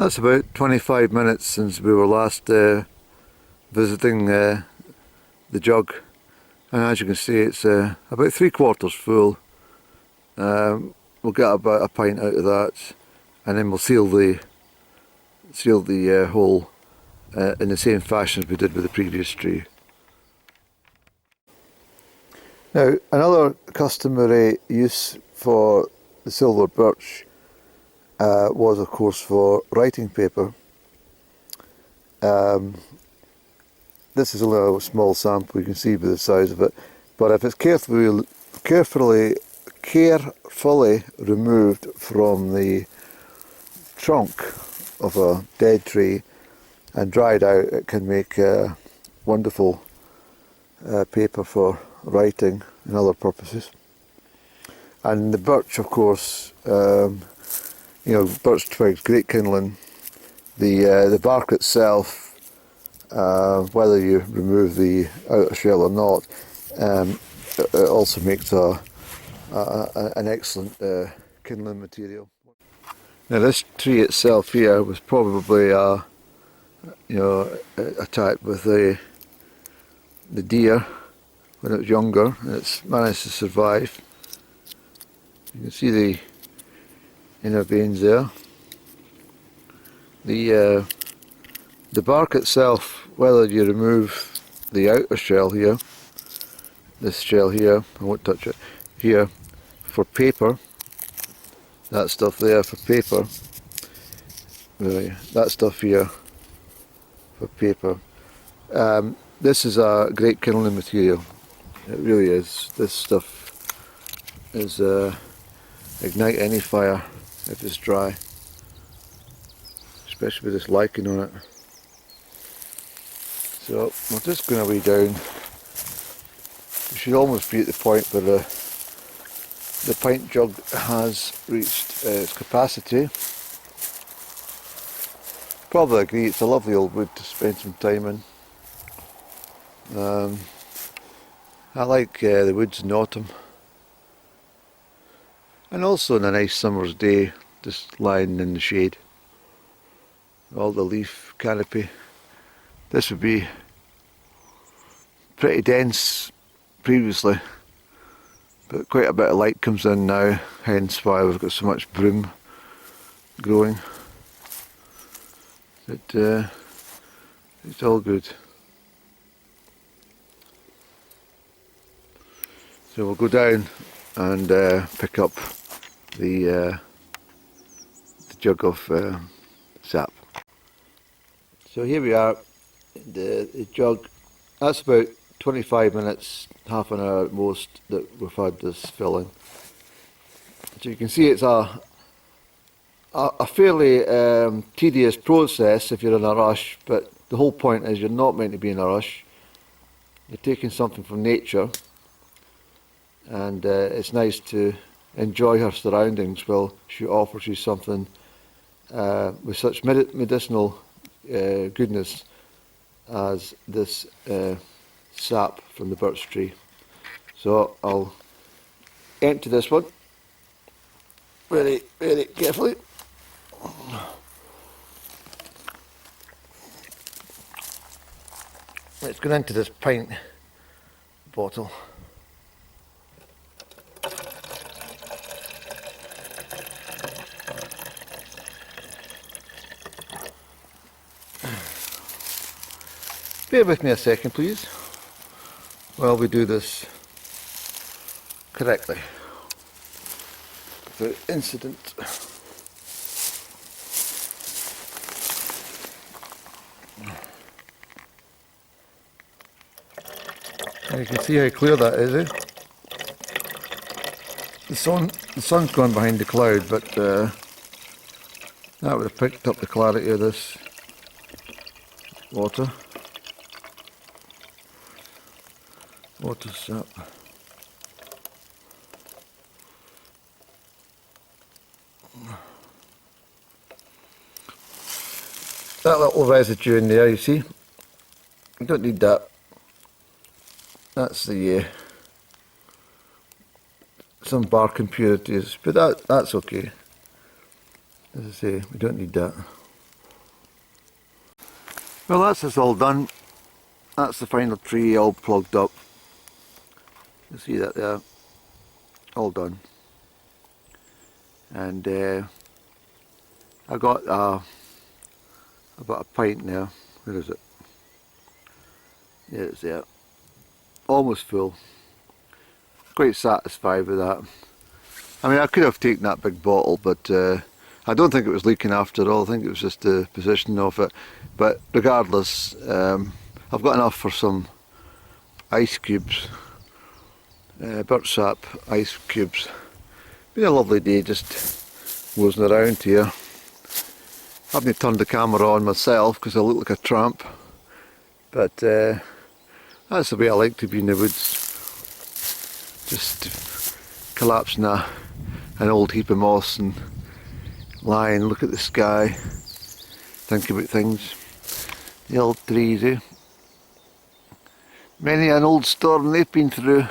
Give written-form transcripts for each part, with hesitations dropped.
That's about 25 minutes since we were last visiting the jug, and as you can see it's about 3/4 full. We'll get about a pint out of that, and then we'll seal the hole in the same fashion as we did with the previous tree. Now, another customary use for the silver birch was of course for writing paper. This is only a small sample, you can see by the size of it, but if it's carefully removed from the trunk of a dead tree and dried out, it can make wonderful paper for writing and other purposes. And the birch, of course, birch twigs, great kindling. The bark itself, whether you remove the outer shell or not, it also makes an excellent kindling material. Now this tree itself here was probably attacked with the deer when it was younger, and it's managed to survive. You can see the inner veins there. The bark itself, whether you remove the outer shell here, this shell here, I won't touch it, here for paper, that stuff there for paper, really, that stuff here for paper. This is a great kindling material, it really is. This stuff is ignite any fire if it's dry, especially with this lichen on it. So we're just going away down. We should almost be at the point where the pint jug has reached its capacity. Probably agree it's a lovely old wood to spend some time in. I like the woods in autumn, and also on a nice summer's day, just lying in the shade, all the leaf canopy. This would be pretty dense previously, but quite a bit of light comes in now, hence why we've got so much broom growing. But it's all good. So we'll go down and pick up the jug of sap. So here we are, the jug. That's about 25 minutes, half an hour at most, that we've had this filling. So you can see it's a fairly tedious process if you're in a rush, but the whole point is you're not meant to be in a rush. You're taking something from nature, and it's nice to enjoy her surroundings while she offers you something with such medicinal goodness as this sap from the birch tree. So I'll empty this one very, very carefully. It's going into this pint bottle. Bear with me a second, please, while we do this correctly without incident. And you can see how clear that is, eh? The sun's gone behind the cloud, but that would have picked up the clarity of this water. Water sap. That little residue in there, you see, you don't need that. That's the some bark impurities, but that's okay. As I say, we don't need that. Well, that's us all done. That's the final tree all plugged up. You see that there, all done. And I got about a pint now. Where is it? Yeah, it's there. Almost full. Quite satisfied with that. I mean, I could have taken that big bottle, but I don't think it was leaking after all. I think it was just the position of it. But regardless, I've got enough for some ice cubes, birch sap ice cubes. Been a lovely day just nosing around here. I haven't turned the camera on myself because I look like a tramp, but that's the way I like to be in the woods. Just collapsing an old heap of moss and lie and look at the sky, think about things. The old trees, eh? Many an old storm they've been through.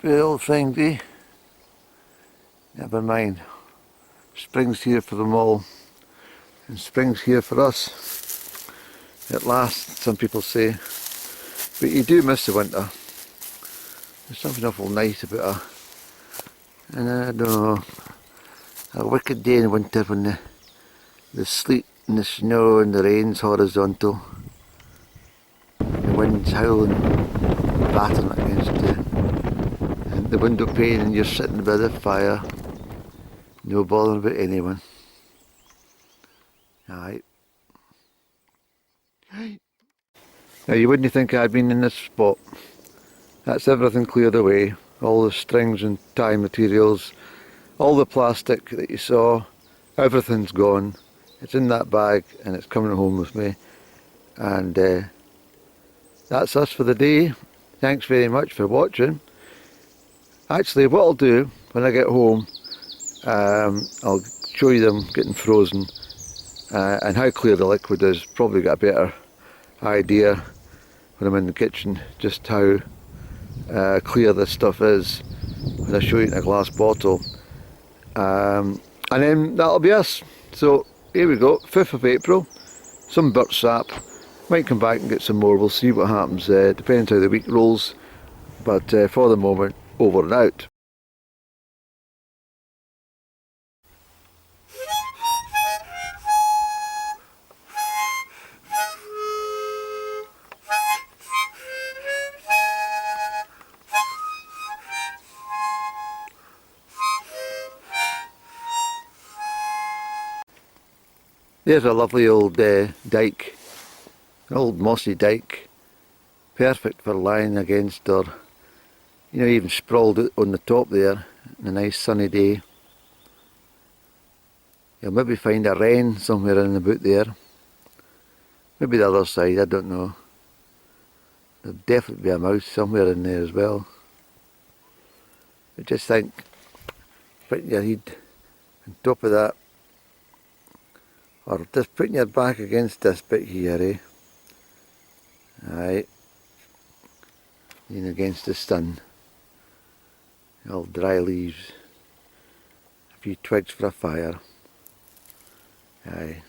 The old things, eh? Never mind. Spring's here for them all. And spring's here for us. At last, some people say. But you do miss the winter. There's something awful nice about and I don't know, a wicked day in winter when the sleet and the snow and the rain's horizontal. The wind's howling, battering against the window pane and you're sitting by the fire. No bothering about anyone. Aye. Now you wouldn't think I'd been in this spot. That's everything cleared away. All the strings and tie materials, all the plastic that you saw, everything's gone. It's in that bag and it's coming home with me. And that's us for the day. Thanks very much for watching. Actually, what I'll do when I get home, I'll show you them getting frozen and how clear the liquid is. Probably got a better idea when I'm in the kitchen just how clear this stuff is when I show you in a glass bottle. And then that'll be us. So here we go, 5th of April, some birch sap. Might come back and get some more, we'll see what happens, depends how the week rolls. But for the moment, over and out. There's a lovely old dike, an old mossy dike, perfect for lying against or, you know, even sprawled out on the top there on a nice sunny day. You'll maybe find a wren somewhere in about there, maybe the other side, I don't know. There'll definitely be a mouse somewhere in there as well. But just think, putting your head on top of that, or just putting your back against this bit here, eh? Aye. Lean against the sun. All dry leaves. A few twigs for a fire. Aye.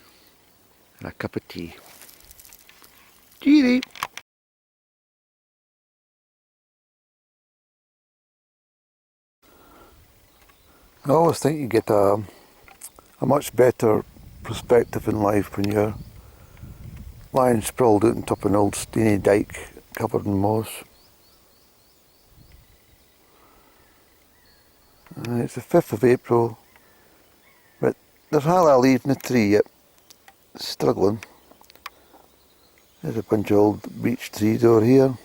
And a cup of tea. Cheery! I always think you get a much better perspective in life when you're lying sprawled out on top of an old steeny dike covered in moss. It's the 5th of April, but there's hardly a leaf in the tree yet. It's struggling. There's a bunch of old beech trees over here.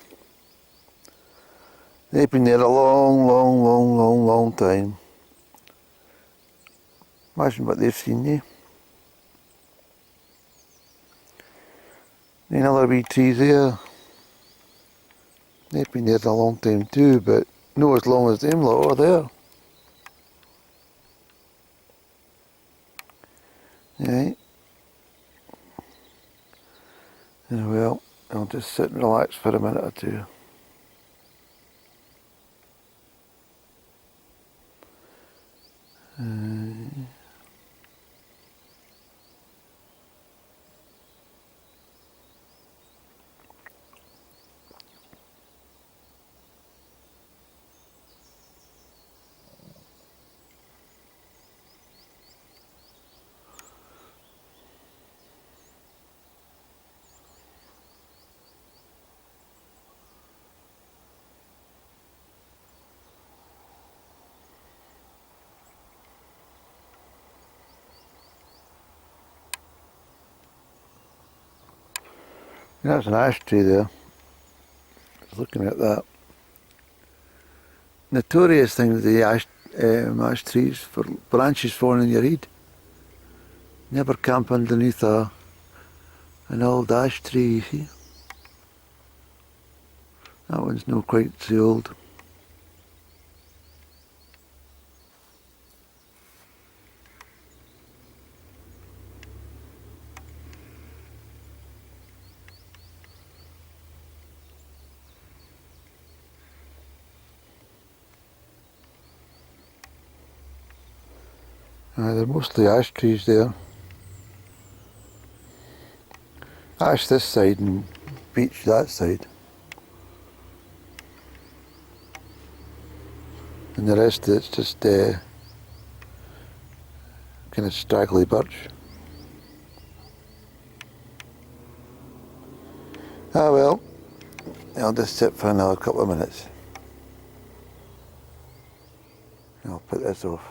They've been there a long time. Imagine what they've seen, eh? And other wee trees there. They've been there a long time too, but not as long as them lot over there. Right. Well, I'll just sit and relax for a minute or two. That's an ashtray there. Just looking at that. Notorious thing with the ash trees for branches falling in your head. Never camp underneath an old ash tree, you see. That one's not quite so old. They're mostly ash trees there. Ash this side and beech that side. And the rest of it's just kind of straggly birch. Ah well, I'll just sit for another couple of minutes. I'll put this off.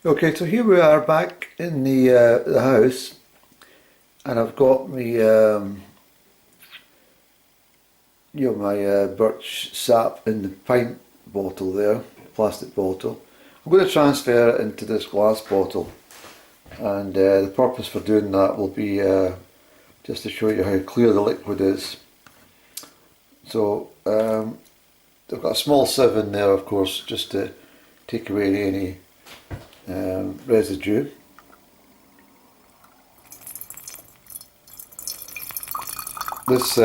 Okay, so here we are back in the house, and I've got me my birch sap in the pint bottle there, plastic bottle. I'm going to transfer it into this glass bottle, and the purpose for doing that will be just to show you how clear the liquid is. So I've got a small sieve in there, of course, just to take away any residue. This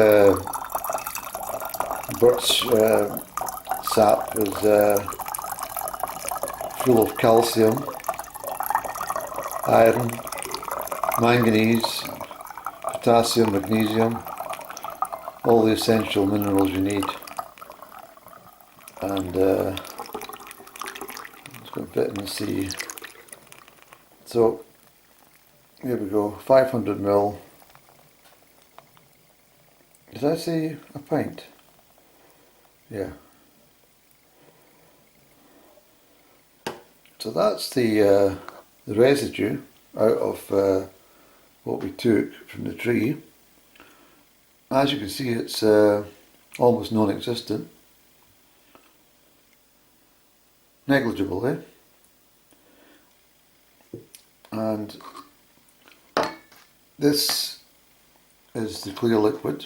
birch sap is full of calcium, iron, manganese, potassium, magnesium, all the essential minerals you need. And it's got vitamin C. So here we go, 500 ml. Did I say a pint? Yeah. So that's the residue out of what we took from the tree. As you can see, it's almost non-existent. Negligible, eh? And this is the clear liquid.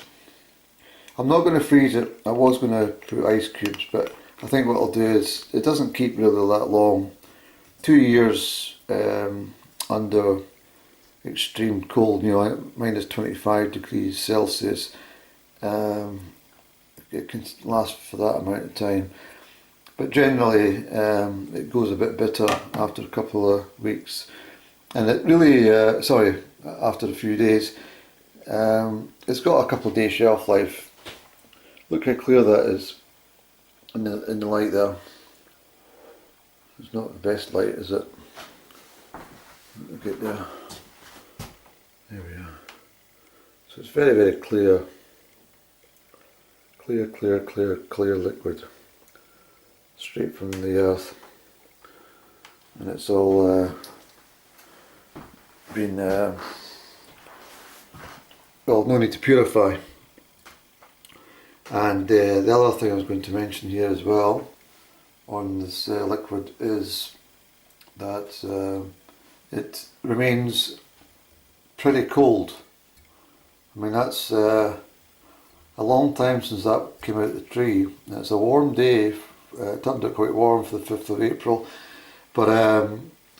I'm not going to freeze it. I was going to put ice cubes, but I think what I'll do is, it doesn't keep really that long. 2 years under extreme cold, you know, minus 25 degrees Celsius. It can last for that amount of time. But generally it goes a bit bitter after a couple of weeks. And it really, after a few days. It's got a couple of days shelf life. Look how clear that is in the light there. It's not the best light, is it? Look at there. There we are. So it's very, very clear. Clear liquid. Straight from the earth. And it's all been, well, no need to purify. And the other thing I was going to mention here as well on this liquid is that it remains pretty cold I mean, that's a long time since that came out of the tree. It's a warm day. It turned out quite warm for the 5th of April, but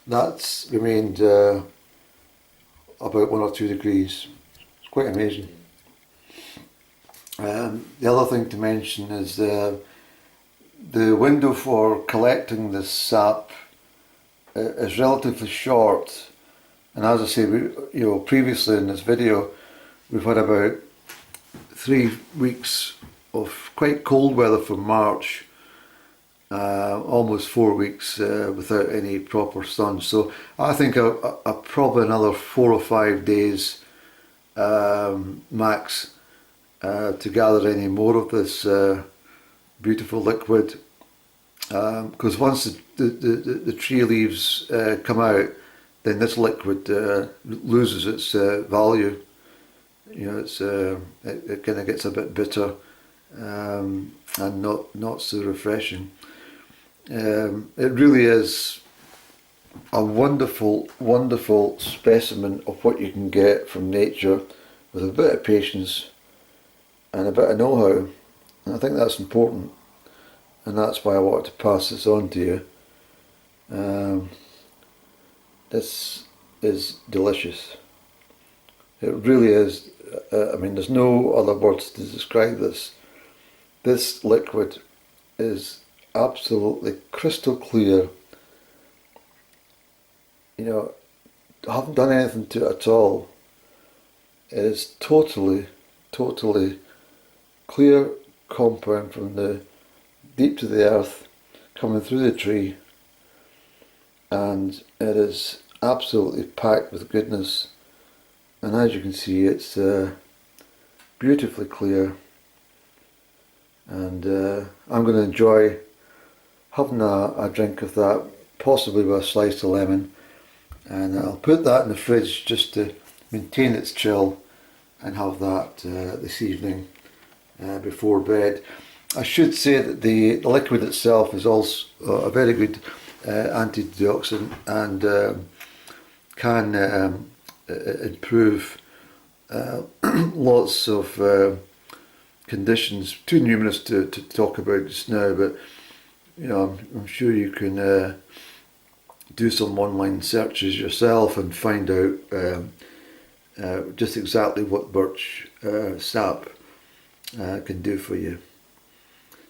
that's remained about 1 or 2 degrees. It's quite amazing. The other thing to mention is the window for collecting the sap is relatively short, and as I say, previously in this video we've had about 3 weeks of quite cold weather from March, almost 4 weeks without any proper sun. So I think probably another 4 or 5 days max to gather any more of this beautiful liquid, because once the tree leaves come out, then this liquid loses its value. It kind of gets a bit bitter and not so refreshing. It really is a wonderful specimen of what you can get from nature with a bit of patience and a bit of know-how, and I think that's important, and that's why I wanted to pass this on to you. This is delicious. It really is. I mean, there's no other words to describe this. This liquid is absolutely crystal clear. I haven't done anything to it at all. It is totally clear compound from the deep to the earth, coming through the tree, and it is absolutely packed with goodness. And as you can see, it's beautifully clear, and I'm going to enjoy having a drink of that, possibly with a slice of lemon, and I'll put that in the fridge just to maintain its chill and have that this evening before bed. I should say that the liquid itself is also a very good antioxidant, and can improve lots of conditions, too numerous to talk about just now, but I'm sure you can do some online searches yourself and find out just exactly what birch sap can do for you.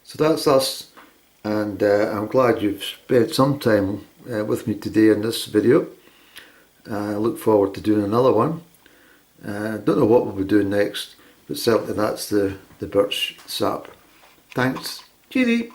So that's us, and I'm glad you've spent some time with me today in this video. I look forward to doing another one. Don't know what we'll be doing next, but certainly that's the birch sap. Thanks. Cheery.